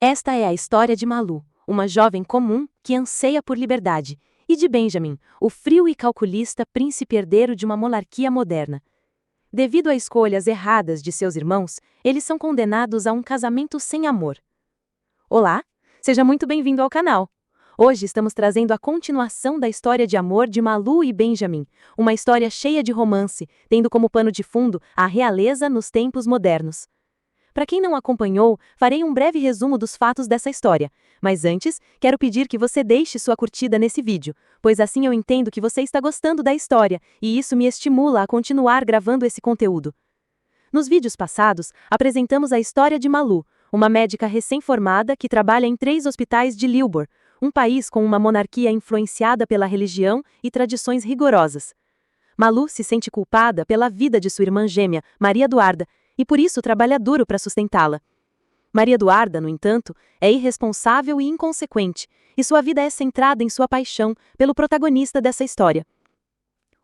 Esta é a história de Malu, uma jovem comum que anseia por liberdade, e de Benjamin, o frio e calculista príncipe herdeiro de uma monarquia moderna. Devido a escolhas erradas de seus irmãos, eles são condenados a um casamento sem amor. Olá, seja muito bem-vindo ao canal. Hoje estamos trazendo a continuação da história de amor de Malu e Benjamin, uma história cheia de romance, tendo como pano de fundo a realeza nos tempos modernos. Para quem não acompanhou, farei um breve resumo dos fatos dessa história, mas antes, quero pedir que você deixe sua curtida nesse vídeo, pois assim eu entendo que você está gostando da história, e isso me estimula a continuar gravando esse conteúdo. Nos vídeos passados, apresentamos a história de Malu, uma médica recém-formada que trabalha em 3 hospitais de Lilbourn, um país com uma monarquia influenciada pela religião e tradições rigorosas. Malu se sente culpada pela vida de sua irmã gêmea, Maria Eduarda, e por isso trabalha duro para sustentá-la. Maria Eduarda, no entanto, é irresponsável e inconsequente, e sua vida é centrada em sua paixão pelo protagonista dessa história.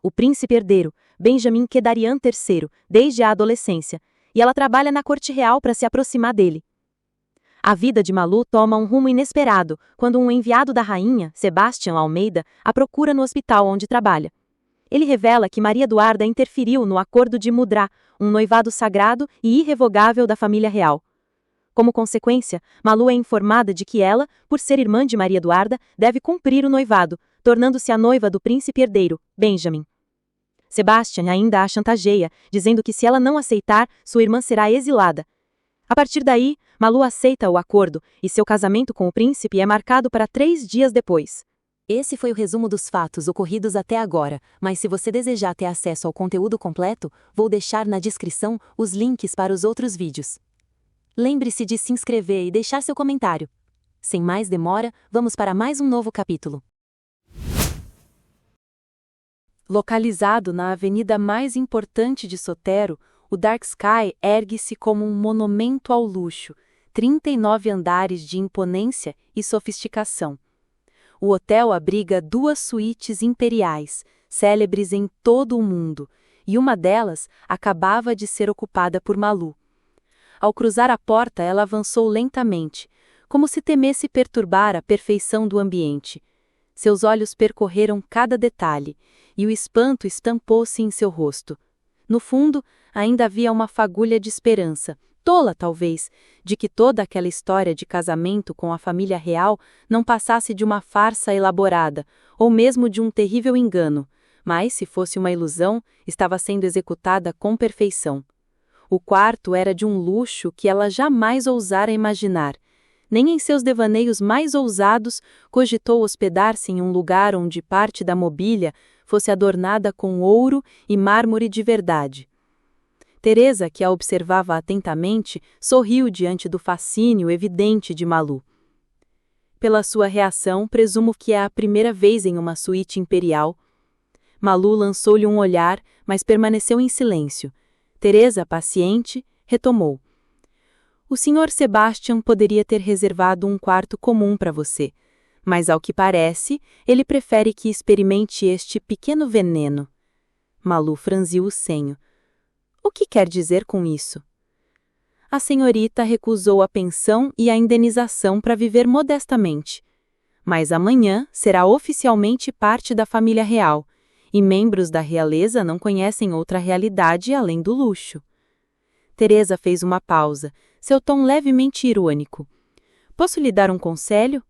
O príncipe herdeiro, Benjamin Kedarian III, desde a adolescência, e ela trabalha na corte real para se aproximar dele. A vida de Malu toma um rumo inesperado quando um enviado da rainha, Sebastian Almeida, a procura no hospital onde trabalha. Ele revela que Maria Eduarda interferiu no acordo de Mudra, um noivado sagrado e irrevogável da família real. Como consequência, Malu é informada de que ela, por ser irmã de Maria Eduarda, deve cumprir o noivado, tornando-se a noiva do príncipe herdeiro, Benjamin. Sebastian ainda a chantageia, dizendo que se ela não aceitar, sua irmã será exilada. A partir daí, Malu aceita o acordo e seu casamento com o príncipe é marcado para 3 dias depois. Esse foi o resumo dos fatos ocorridos até agora, mas se você desejar ter acesso ao conteúdo completo, vou deixar na descrição os links para os outros vídeos. Lembre-se de se inscrever e deixar seu comentário. Sem mais demora, vamos para mais um novo capítulo. Localizado na avenida mais importante de Sotero, o Dark Sky ergue-se como um monumento ao luxo, 39 andares de imponência e sofisticação. O hotel abriga 2 suítes imperiais, célebres em todo o mundo, e uma delas acabava de ser ocupada por Malu. Ao cruzar a porta, ela avançou lentamente, como se temesse perturbar a perfeição do ambiente. Seus olhos percorreram cada detalhe, e o espanto estampou-se em seu rosto. No fundo, ainda havia uma fagulha de esperança, tola talvez, de que toda aquela história de casamento com a família real não passasse de uma farsa elaborada, ou mesmo de um terrível engano, mas, se fosse uma ilusão, estava sendo executada com perfeição. O quarto era de um luxo que ela jamais ousara imaginar. Nem em seus devaneios mais ousados cogitou hospedar-se em um lugar onde parte da mobília fosse adornada com ouro e mármore de verdade. Teresa, que a observava atentamente, sorriu diante do fascínio evidente de Malu. Pela sua reação, presumo que é a primeira vez em uma suíte imperial. Malu lançou-lhe um olhar, mas permaneceu em silêncio. Teresa, paciente, retomou. O Sr. Sebastian poderia ter reservado um quarto comum para você, mas ao que parece, ele prefere que experimente este pequeno veneno. Malu franziu o senho. O que quer dizer com isso? A senhorita recusou a pensão e a indenização para viver modestamente. Mas amanhã será oficialmente parte da família real, e membros da realeza não conhecem outra realidade além do luxo. Teresa fez uma pausa, seu tom levemente irônico. Posso lhe dar um conselho?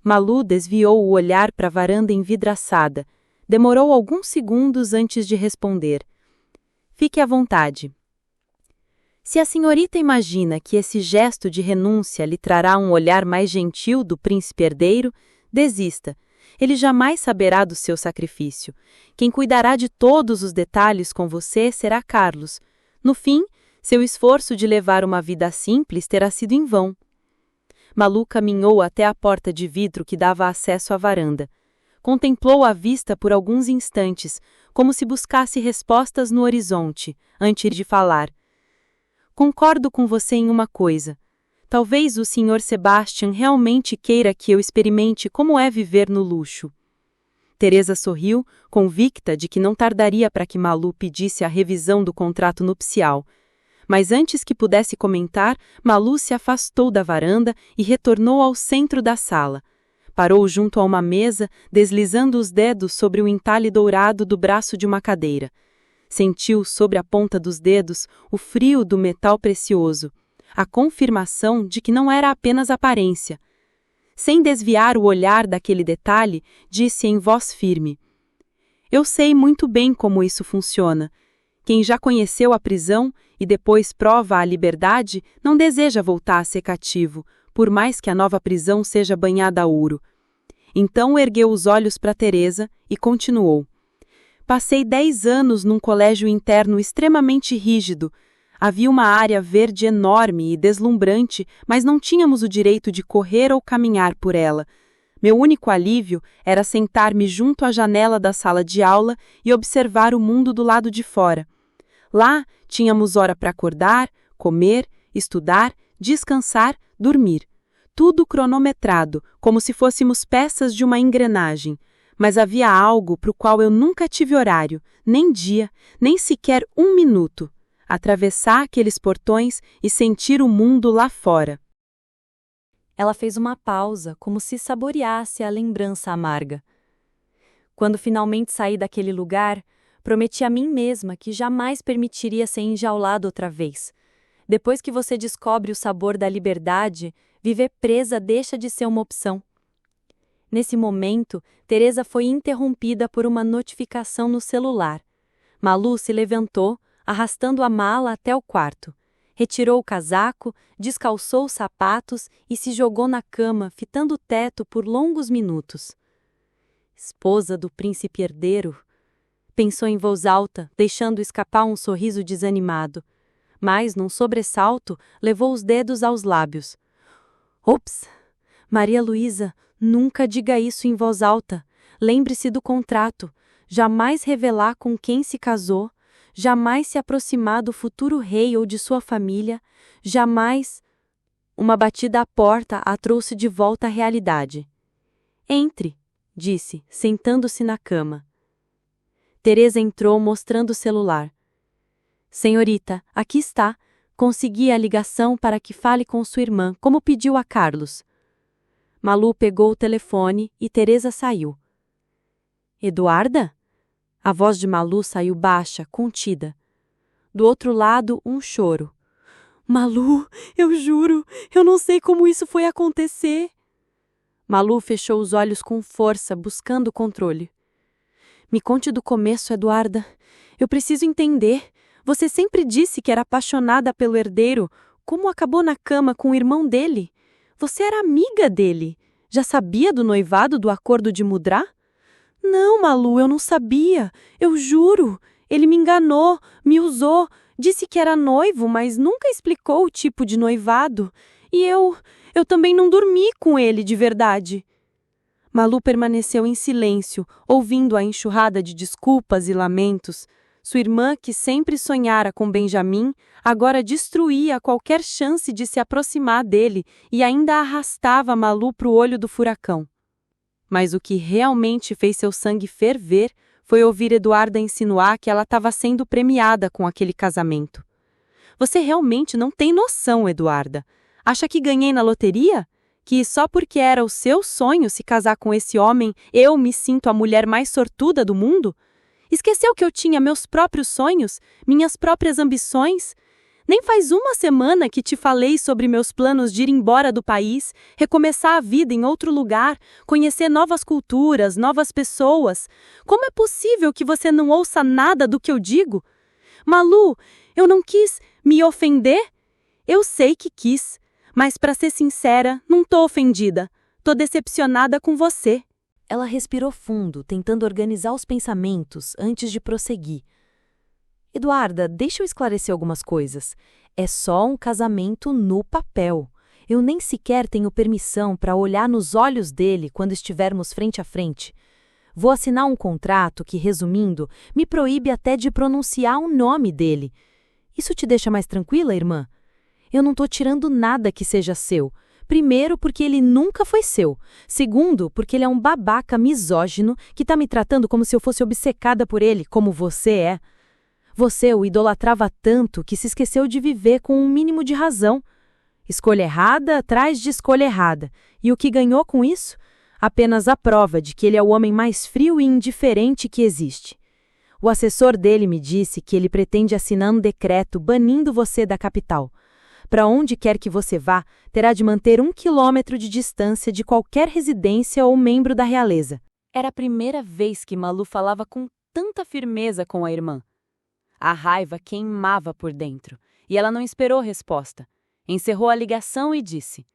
Malu desviou o olhar para a varanda envidraçada. Demorou alguns segundos antes de responder. Fique à vontade. Se a senhorita imagina que esse gesto de renúncia lhe trará um olhar mais gentil do príncipe herdeiro, desista. Ele jamais saberá do seu sacrifício. Quem cuidará de todos os detalhes com você será Carlos. No fim, seu esforço de levar uma vida simples terá sido em vão. Malu caminhou até a porta de vidro que dava acesso à varanda. Contemplou a vista por alguns instantes, como se buscasse respostas no horizonte, antes de falar. Concordo com você em uma coisa. Talvez o Sr. Sebastian realmente queira que eu experimente como é viver no luxo. Teresa sorriu, convicta de que não tardaria para que Malu pedisse a revisão do contrato nupcial. Mas antes que pudesse comentar, Malu se afastou da varanda e retornou ao centro da sala. Parou junto a uma mesa, deslizando os dedos sobre o entalhe dourado do braço de uma cadeira. Sentiu sobre a ponta dos dedos o frio do metal precioso, a confirmação de que não era apenas aparência. Sem desviar o olhar daquele detalhe, disse em voz firme: "Eu sei muito bem como isso funciona. Quem já conheceu a prisão e depois prova a liberdade não deseja voltar a ser cativo, por mais que a nova prisão seja banhada a ouro." Então ergueu os olhos para Teresa e continuou: "Passei 10 anos num colégio interno extremamente rígido. Havia uma área verde enorme e deslumbrante, mas não tínhamos o direito de correr ou caminhar por ela. Meu único alívio era sentar-me junto à janela da sala de aula e observar o mundo do lado de fora. Lá tínhamos hora para acordar, comer, estudar, descansar, dormir. Tudo cronometrado, como se fôssemos peças de uma engrenagem. Mas havia algo para o qual eu nunca tive horário, nem dia, nem sequer 1 minuto. Atravessar aqueles portões e sentir o mundo lá fora." Ela fez uma pausa, como se saboreasse a lembrança amarga. "Quando finalmente saí daquele lugar, prometi a mim mesma que jamais permitiria ser enjaulado outra vez. Depois que você descobre o sabor da liberdade, viver presa deixa de ser uma opção." Nesse momento, Teresa foi interrompida por uma notificação no celular. Malu se levantou, arrastando a mala até o quarto. Retirou o casaco, descalçou os sapatos e se jogou na cama, fitando o teto por longos minutos. "Esposa do príncipe herdeiro", pensou em voz alta, deixando escapar um sorriso desanimado. Mas, num sobressalto, levou os dedos aos lábios. "Ops! Maria Luísa, nunca diga isso em voz alta. Lembre-se do contrato. Jamais revelar com quem se casou, jamais se aproximar do futuro rei ou de sua família, jamais..." Uma batida à porta a trouxe de volta à realidade. "Entre", disse, sentando-se na cama. Teresa entrou mostrando o celular. "Senhorita, aqui está. Consegui a ligação para que fale com sua irmã, como pediu a Carlos." Malu pegou o telefone e Teresa saiu. "Eduarda?" A voz de Malu saiu baixa, contida. Do outro lado, um choro. "Malu, eu juro, eu não sei como isso foi acontecer." Malu fechou os olhos com força, buscando o controle. "Me conte do começo, Eduarda. Eu preciso entender. Você sempre disse que era apaixonada pelo herdeiro. Como acabou na cama com o irmão dele? Você era amiga dele. Já sabia do noivado do acordo de Mudra?" "Não, Malu, eu não sabia. Eu juro. Ele me enganou, me usou, disse que era noivo, mas nunca explicou o tipo de noivado. E eu também não dormi com ele de verdade." Malu permaneceu em silêncio, ouvindo a enxurrada de desculpas e lamentos. Sua irmã, que sempre sonhara com Benjamin, agora destruía qualquer chance de se aproximar dele e ainda arrastava Malu para o olho do furacão. Mas o que realmente fez seu sangue ferver foi ouvir Eduarda insinuar que ela estava sendo premiada com aquele casamento. "Você realmente não tem noção, Eduarda. Acha que ganhei na loteria? Que só porque era o seu sonho se casar com esse homem, eu me sinto a mulher mais sortuda do mundo? Esqueceu que eu tinha meus próprios sonhos, minhas próprias ambições? Nem faz 1 semana que te falei sobre meus planos de ir embora do país, recomeçar a vida em outro lugar, conhecer novas culturas, novas pessoas. Como é possível que você não ouça nada do que eu digo? Malu, eu não quis me ofender? Eu sei que quis, mas para ser sincera, não tô ofendida. Tô decepcionada com você." Ela respirou fundo, tentando organizar os pensamentos antes de prosseguir. "Eduarda, deixa eu esclarecer algumas coisas. É só um casamento no papel. Eu nem sequer tenho permissão para olhar nos olhos dele quando estivermos frente a frente. Vou assinar um contrato que, resumindo, me proíbe até de pronunciar o nome dele. Isso te deixa mais tranquila, irmã? Eu não estou tirando nada que seja seu. Primeiro, porque ele nunca foi seu. Segundo, porque ele é um babaca misógino que está me tratando como se eu fosse obcecada por ele, como você é. Você o idolatrava tanto que se esqueceu de viver com um mínimo de razão. Escolha errada atrás de escolha errada. E o que ganhou com isso? Apenas a prova de que ele é o homem mais frio e indiferente que existe. O assessor dele me disse que ele pretende assinar um decreto banindo você da capital. Para onde quer que você vá, terá de manter 1 quilômetro de distância de qualquer residência ou membro da realeza. Era a primeira vez que Malu falava com tanta firmeza com a irmã. A raiva queimava por dentro, e ela não esperou resposta. Encerrou a ligação e disse: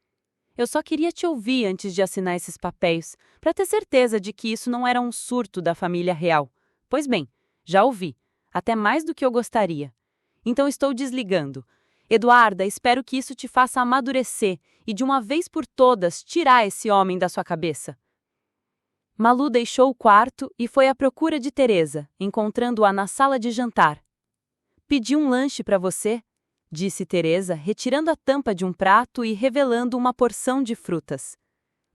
"Eu só queria te ouvir antes de assinar esses papéis, para ter certeza de que isso não era um surto da família real. Pois bem, já ouvi, até mais do que eu gostaria. Então estou desligando. Eduarda, espero que isso te faça amadurecer e de uma vez por todas tirar esse homem da sua cabeça." Malu deixou o quarto e foi à procura de Teresa, encontrando-a na sala de jantar. "Pedi um lanche para você", disse Teresa, retirando a tampa de um prato e revelando uma porção de frutas.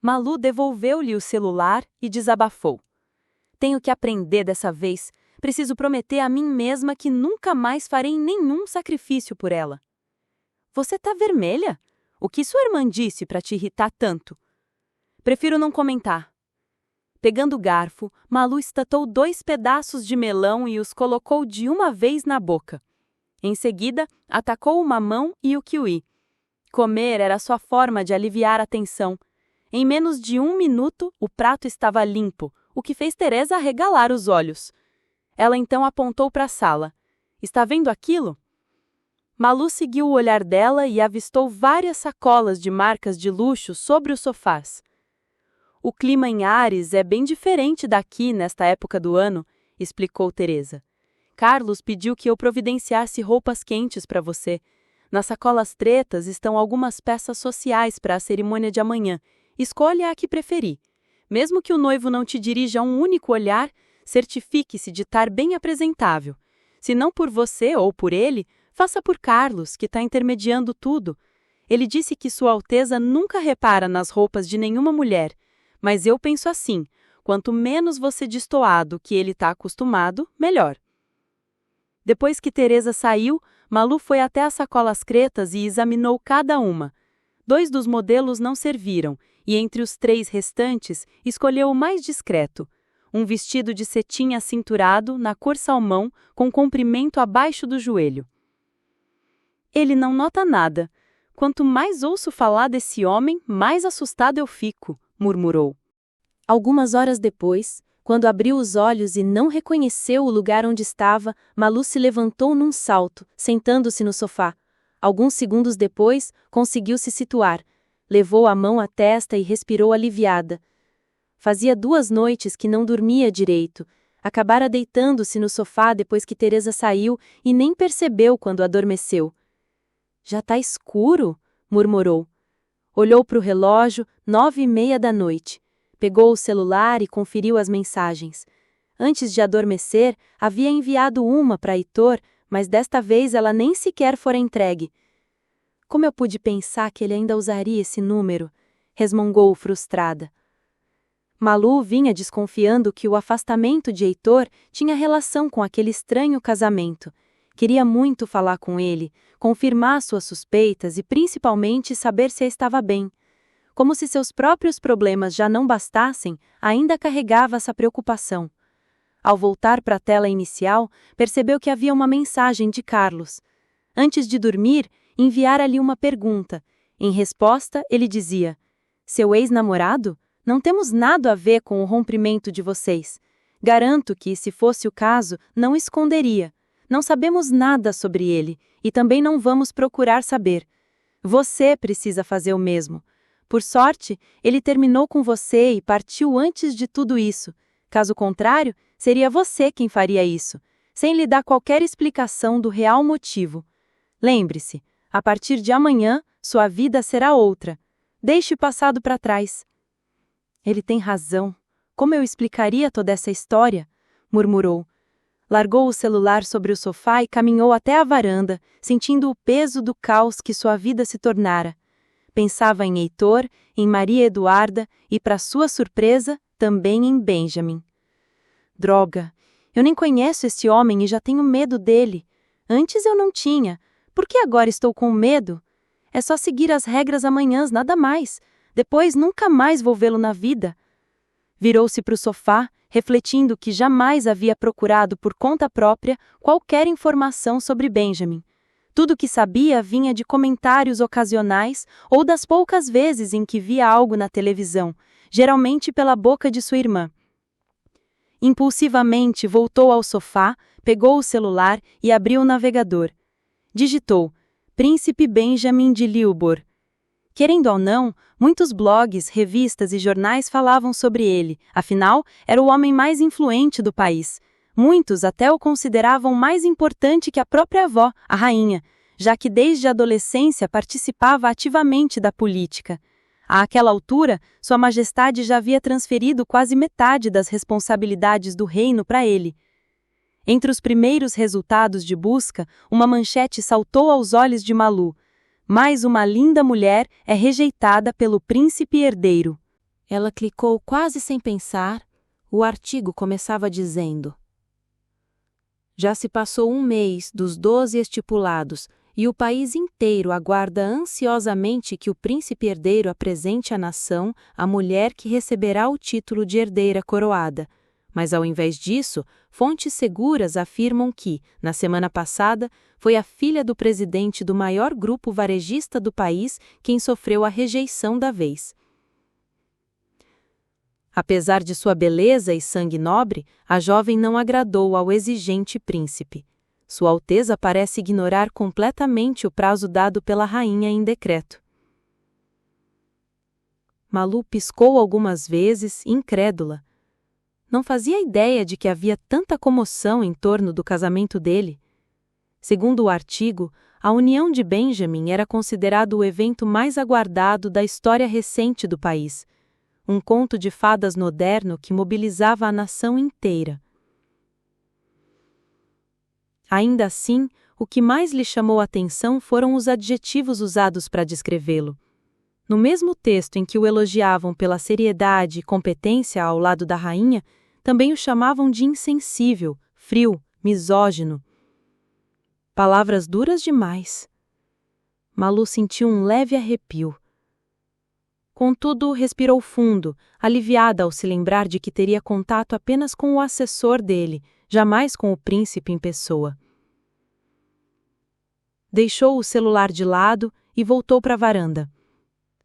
Malu devolveu-lhe o celular e desabafou: "Tenho que aprender dessa vez. Preciso prometer a mim mesma que nunca mais farei nenhum sacrifício por ela." "Você tá vermelha? O que sua irmã disse para te irritar tanto?" "Prefiro não comentar." Pegando o garfo, Malu estatou 2 pedaços de melão e os colocou de uma vez na boca. Em seguida, atacou o mamão e o kiwi. Comer era sua forma de aliviar a tensão. Em menos de 1 minuto, o prato estava limpo, o que fez Teresa arregalar os olhos. Ela então apontou para a sala. "Está vendo aquilo?" Malu seguiu o olhar dela e avistou várias sacolas de marcas de luxo sobre os sofás. "O clima em Ares é bem diferente daqui nesta época do ano", explicou Teresa. "Carlos pediu que eu providenciasse roupas quentes para você. Nas sacolas pretas estão algumas peças sociais para a cerimônia de amanhã. Escolha a que preferir. Mesmo que o noivo não te dirija um único olhar, certifique-se de estar bem apresentável. Se não por você ou por ele, faça por Carlos, que está intermediando tudo. Ele disse que Sua Alteza nunca repara nas roupas de nenhuma mulher. Mas eu penso assim, quanto menos você destoar do que ele está acostumado, melhor." Depois que Teresa saiu, Malu foi até as sacolas pretas e examinou cada uma. 2 dos modelos não serviram, e entre os 3 restantes, escolheu o mais discreto. Um vestido de cetim acinturado, na cor salmão, com comprimento abaixo do joelho. "Ele não nota nada. Quanto mais ouço falar desse homem, mais assustado eu fico", murmurou. Algumas horas depois, quando abriu os olhos e não reconheceu o lugar onde estava, Malu se levantou num salto, sentando-se no sofá. Alguns segundos depois, conseguiu se situar. Levou a mão à testa e respirou aliviada. Fazia 2 noites que não dormia direito. Acabara deitando-se no sofá depois que Teresa saiu e nem percebeu quando adormeceu. "Já tá escuro", murmurou. Olhou para o relógio, 9h30 da noite. Pegou o celular e conferiu as mensagens. Antes de adormecer, havia enviado uma para Heitor, mas desta vez ela nem sequer fora entregue. "Como eu pude pensar que ele ainda usaria esse número?", resmungou frustrada. Malu vinha desconfiando que o afastamento de Heitor tinha relação com aquele estranho casamento. Queria muito falar com ele, confirmar suas suspeitas e principalmente saber se estava bem. Como se seus próprios problemas já não bastassem, ainda carregava essa preocupação. Ao voltar para a tela inicial, percebeu que havia uma mensagem de Carlos. Antes de dormir, enviara-lhe uma pergunta. Em resposta, ele dizia: "Seu ex-namorado? Não temos nada a ver com o rompimento de vocês. Garanto que, se fosse o caso, não esconderia. Não sabemos nada sobre ele, e também não vamos procurar saber. Você precisa fazer o mesmo. Por sorte, ele terminou com você e partiu antes de tudo isso. Caso contrário, seria você quem faria isso, sem lhe dar qualquer explicação do real motivo. Lembre-se, a partir de amanhã, sua vida será outra. Deixe o passado para trás." "Ele tem razão. Como eu explicaria toda essa história?", murmurou. Largou o celular sobre o sofá e caminhou até a varanda, sentindo o peso do caos que sua vida se tornara. Pensava em Heitor, em Maria Eduarda e, para sua surpresa, também em Benjamin. Droga! Eu nem conheço esse homem e já tenho medo dele. Antes eu não tinha. Por que agora estou com medo? É só seguir as regras amanhã, nada mais. Depois nunca mais vou vê-lo na vida. Virou-se para o sofá, refletindo que jamais havia procurado por conta própria qualquer informação sobre Benjamin. Tudo o que sabia vinha de comentários ocasionais ou das poucas vezes em que via algo na televisão, geralmente pela boca de sua irmã. Impulsivamente voltou ao sofá, pegou o celular e abriu o navegador. Digitou: Príncipe Benjamin de Lilbourg. Querendo ou não, muitos blogs, revistas e jornais falavam sobre ele, afinal, era o homem mais influente do país. Muitos até o consideravam mais importante que a própria avó, a rainha, já que desde a adolescência participava ativamente da política. Àquela altura, Sua Majestade já havia transferido quase metade das responsabilidades do reino para ele. Entre os primeiros resultados de busca, uma manchete saltou aos olhos de Malu: mais uma linda mulher é rejeitada pelo príncipe herdeiro. Ela clicou quase sem pensar. O artigo começava dizendo: já se passou um mês dos 12 estipulados e o país inteiro aguarda ansiosamente que o príncipe herdeiro apresente à nação a mulher que receberá o título de herdeira coroada. Mas, ao invés disso, fontes seguras afirmam que, na semana passada, foi a filha do presidente do maior grupo varejista do país quem sofreu a rejeição da vez. Apesar de sua beleza e sangue nobre, a jovem não agradou ao exigente príncipe. Sua Alteza parece ignorar completamente o prazo dado pela rainha em decreto. Malu piscou algumas vezes, incrédula. Não fazia ideia de que havia tanta comoção em torno do casamento dele. Segundo o artigo, a união de Benjamin era considerado o evento mais aguardado da história recente do país. Um conto de fadas moderno que mobilizava a nação inteira. Ainda assim, o que mais lhe chamou a atenção foram os adjetivos usados para descrevê-lo. No mesmo texto em que o elogiavam pela seriedade e competência ao lado da rainha, também o chamavam de insensível, frio, misógino. Palavras duras demais. Malu sentiu um leve arrepio. Contudo, respirou fundo, aliviada ao se lembrar de que teria contato apenas com o assessor dele, jamais com o príncipe em pessoa. Deixou o celular de lado e voltou para a varanda.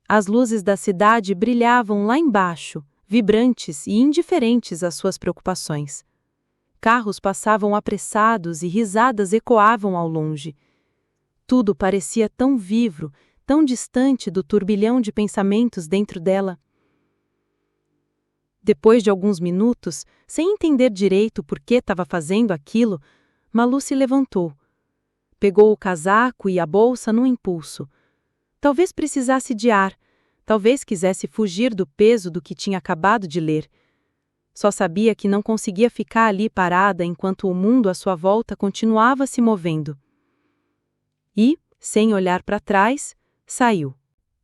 As luzes da cidade brilhavam lá embaixo, vibrantes e indiferentes às suas preocupações. Carros passavam apressados e risadas ecoavam ao longe. Tudo parecia tão vivo, tão distante do turbilhão de pensamentos dentro dela. Depois de alguns minutos, sem entender direito por que estava fazendo aquilo, Malu se levantou. Pegou o casaco e a bolsa num impulso. Talvez precisasse de ar, talvez quisesse fugir do peso do que tinha acabado de ler. Só sabia que não conseguia ficar ali parada enquanto o mundo à sua volta continuava se movendo. E, sem olhar para trás, saiu.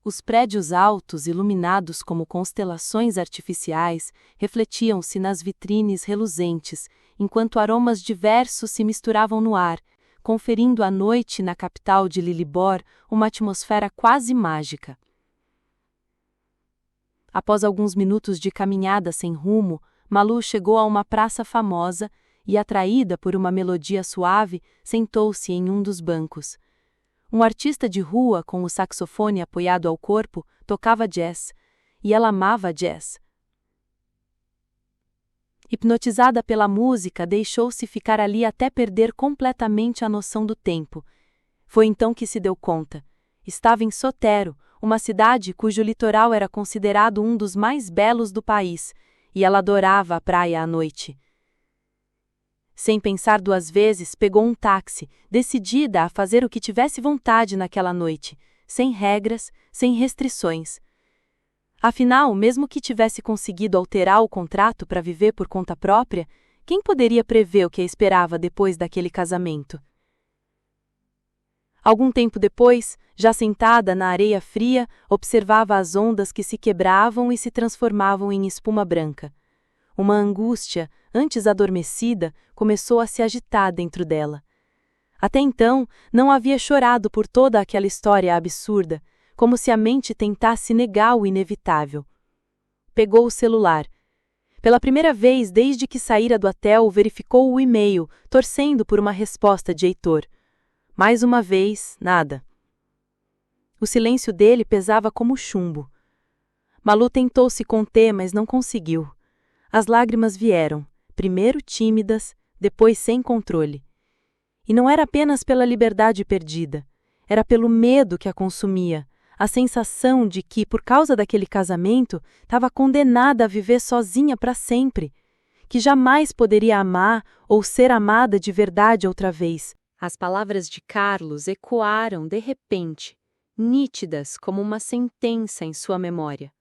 Os prédios altos, iluminados como constelações artificiais, refletiam-se nas vitrines reluzentes, enquanto aromas diversos se misturavam no ar, conferindo à noite na capital de Lilibor uma atmosfera quase mágica. Após alguns minutos de caminhada sem rumo, Malu chegou a uma praça famosa e, atraída por uma melodia suave, sentou-se em um dos bancos. Um artista de rua com o saxofone apoiado ao corpo tocava jazz, e ela amava jazz. Hipnotizada pela música, deixou-se ficar ali até perder completamente a noção do tempo. Foi então que se deu conta. Estava em Sotero, uma cidade cujo litoral era considerado um dos mais belos do país, e ela adorava a praia à noite. Sem pensar duas vezes, pegou um táxi, decidida a fazer o que tivesse vontade naquela noite, sem regras, sem restrições. Afinal, mesmo que tivesse conseguido alterar o contrato para viver por conta própria, quem poderia prever o que a esperava depois daquele casamento? Algum tempo depois, já sentada na areia fria, observava as ondas que se quebravam e se transformavam em espuma branca. Uma angústia, antes adormecida, começou a se agitar dentro dela. Até então, não havia chorado por toda aquela história absurda, como se a mente tentasse negar o inevitável. Pegou o celular. Pela primeira vez desde que saíra do hotel, verificou o e-mail, torcendo por uma resposta de Heitor. Mais uma vez, nada. O silêncio dele pesava como chumbo. Malu tentou se conter, mas não conseguiu. As lágrimas vieram, primeiro tímidas, depois sem controle. E não era apenas pela liberdade perdida, era pelo medo que a consumia, a sensação de que, por causa daquele casamento, estava condenada a viver sozinha para sempre, que jamais poderia amar ou ser amada de verdade outra vez. As palavras de Carlos ecoaram de repente, nítidas como uma sentença em sua memória.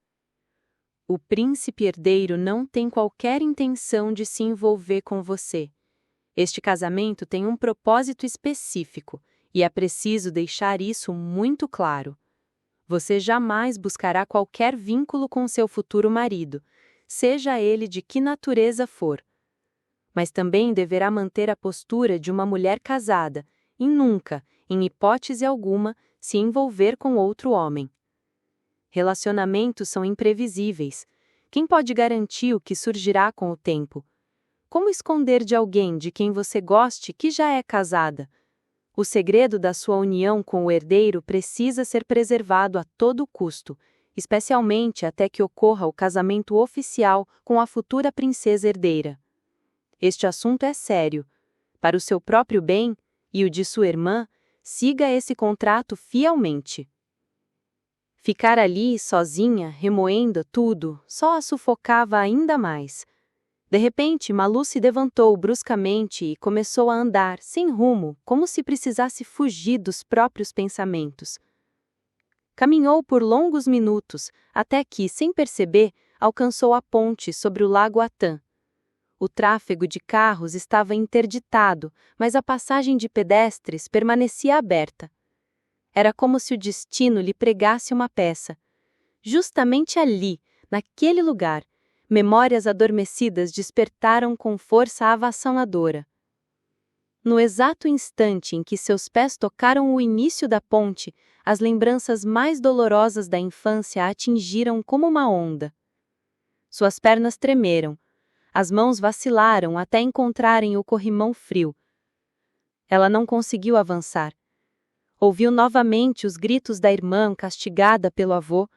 O príncipe herdeiro não tem qualquer intenção de se envolver com você. Este casamento tem um propósito específico, e é preciso deixar isso muito claro. Você jamais buscará qualquer vínculo com seu futuro marido, seja ele de que natureza for. Mas também deverá manter a postura de uma mulher casada e nunca, em hipótese alguma, se envolver com outro homem. Relacionamentos são imprevisíveis. Quem pode garantir o que surgirá com o tempo? Como esconder de alguém de quem você goste que já é casada? O segredo da sua união com o herdeiro precisa ser preservado a todo custo, especialmente até que ocorra o casamento oficial com a futura princesa herdeira. Este assunto é sério. Para o seu próprio bem e o de sua irmã, siga esse contrato fielmente. Ficar ali, sozinha, remoendo tudo, só a sufocava ainda mais. De repente, Malu se levantou bruscamente e começou a andar, sem rumo, como se precisasse fugir dos próprios pensamentos. Caminhou por longos minutos, até que, sem perceber, alcançou a ponte sobre o lago Atã. O tráfego de carros estava interditado, mas a passagem de pedestres permanecia aberta. Era como se o destino lhe pregasse uma peça. Justamente ali, naquele lugar, memórias adormecidas despertaram com força avassaladora. No exato instante em que seus pés tocaram o início da ponte, as lembranças mais dolorosas da infância a atingiram como uma onda. Suas pernas tremeram, as mãos vacilaram até encontrarem o corrimão frio. Ela não conseguiu avançar. Ouviu novamente os gritos da irmã castigada pelo avô,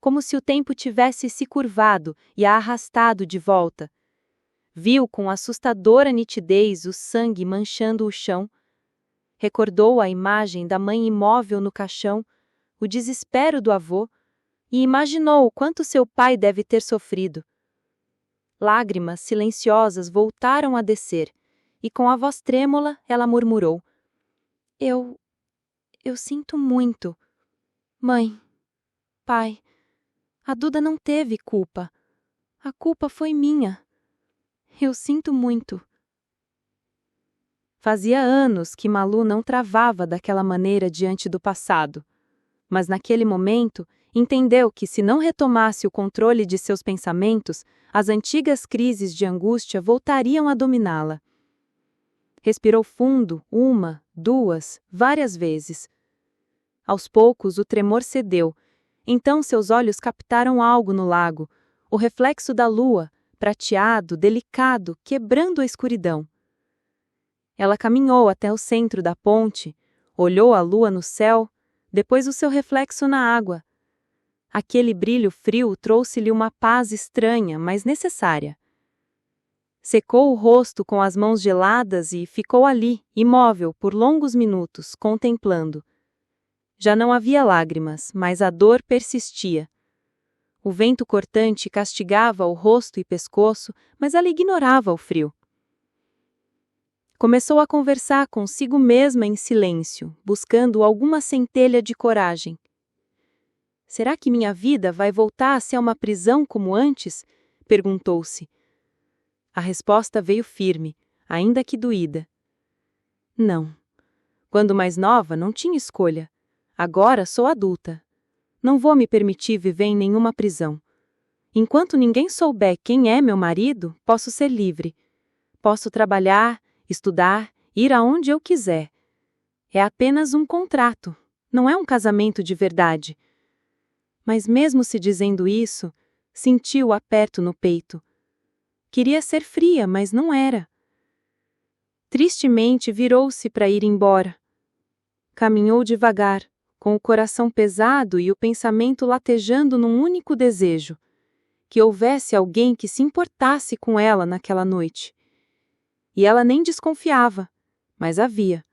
como se o tempo tivesse se curvado e a arrastado de volta. Viu com assustadora nitidez o sangue manchando o chão. Recordou a imagem da mãe imóvel no caixão, o desespero do avô, e imaginou o quanto seu pai deve ter sofrido. Lágrimas silenciosas voltaram a descer, e com a voz trêmula ela murmurou: Eu sinto muito. Mãe, pai, a Duda não teve culpa. A culpa foi minha. Eu sinto muito. Fazia anos que Malu não travava daquela maneira diante do passado. Mas naquele momento, entendeu que se não retomasse o controle de seus pensamentos, as antigas crises de angústia voltariam a dominá-la. Respirou fundo, uma, duas, várias vezes. Aos poucos, o tremor cedeu. Então seus olhos captaram algo no lago, o reflexo da lua, prateado, delicado, quebrando a escuridão. Ela caminhou até o centro da ponte, olhou a lua no céu, depois o seu reflexo na água. Aquele brilho frio trouxe-lhe uma paz estranha, mas necessária. Secou o rosto com as mãos geladas e ficou ali, imóvel, por longos minutos, contemplando. Já não havia lágrimas, mas a dor persistia. O vento cortante castigava o rosto e pescoço, mas ela ignorava o frio. Começou a conversar consigo mesma em silêncio, buscando alguma centelha de coragem. Será que minha vida vai voltar a ser uma prisão como antes? Perguntou-se. A resposta veio firme, ainda que doída. Não. Quando mais nova, não tinha escolha. Agora sou adulta. Não vou me permitir viver em nenhuma prisão. Enquanto ninguém souber quem é meu marido, posso ser livre. Posso trabalhar, estudar, ir aonde eu quiser. É apenas um contrato, não é um casamento de verdade. Mas mesmo se dizendo isso, senti o aperto no peito. Queria ser fria, mas não era. Tristemente virou-se para ir embora. Caminhou devagar, com o coração pesado e o pensamento latejando num único desejo: que houvesse alguém que se importasse com ela naquela noite. E ela nem desconfiava, mas havia.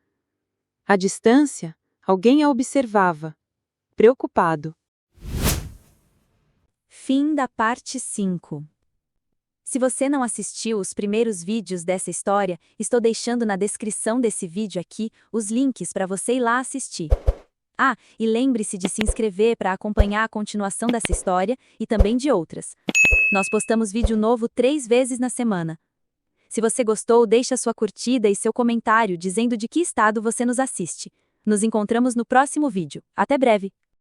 À distância, alguém a observava, preocupado. Fim da parte 5. Se você não assistiu os primeiros vídeos dessa história, estou deixando na descrição desse vídeo aqui os links para você ir lá assistir. Ah, e lembre-se de se inscrever para acompanhar a continuação dessa história e também de outras. Nós postamos vídeo novo 3 vezes na semana. Se você gostou, deixa sua curtida e seu comentário dizendo de que estado você nos assiste. Nos encontramos no próximo vídeo. Até breve!